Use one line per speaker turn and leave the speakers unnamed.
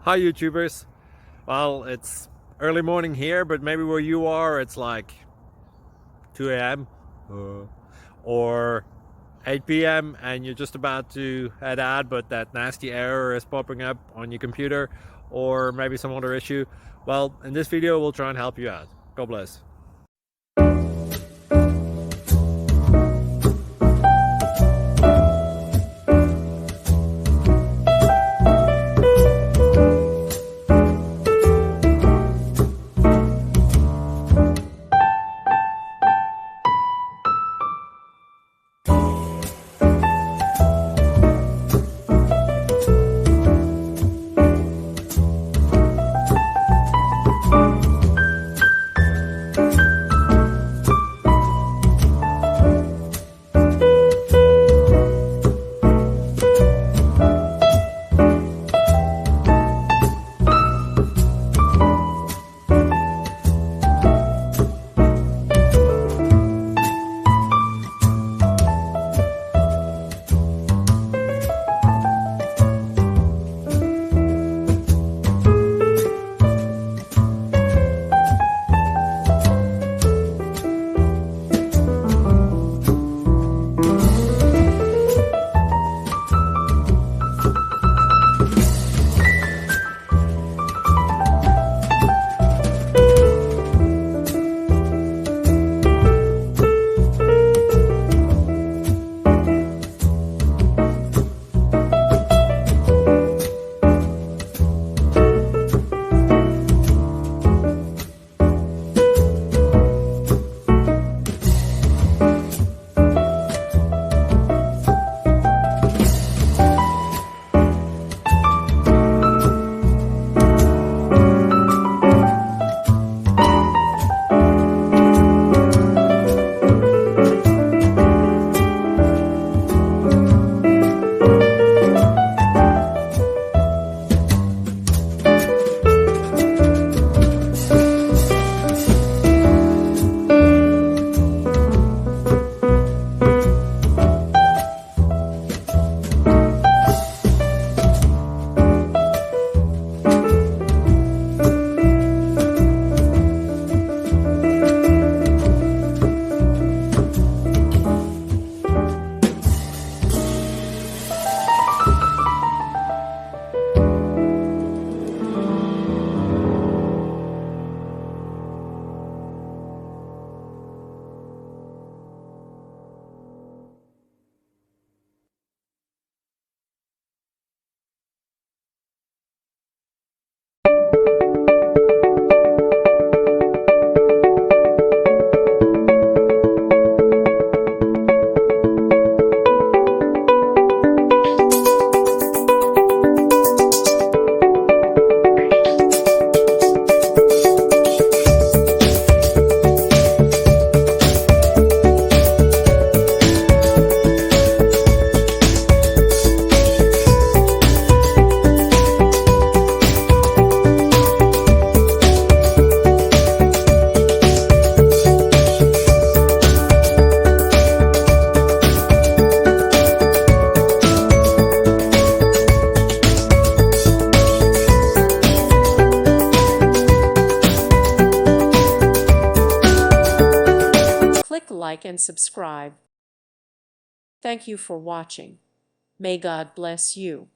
Hi YouTubers. Well, it's early morning here, but maybe where you are it's like 2 a.m. Or 8 p.m. and you're just about to head out, but that nasty error is popping up on your computer, or maybe some other issue. Well, in this video we'll try and help you out. God bless.
Click like and subscribe. Thank you for watching. May God bless you.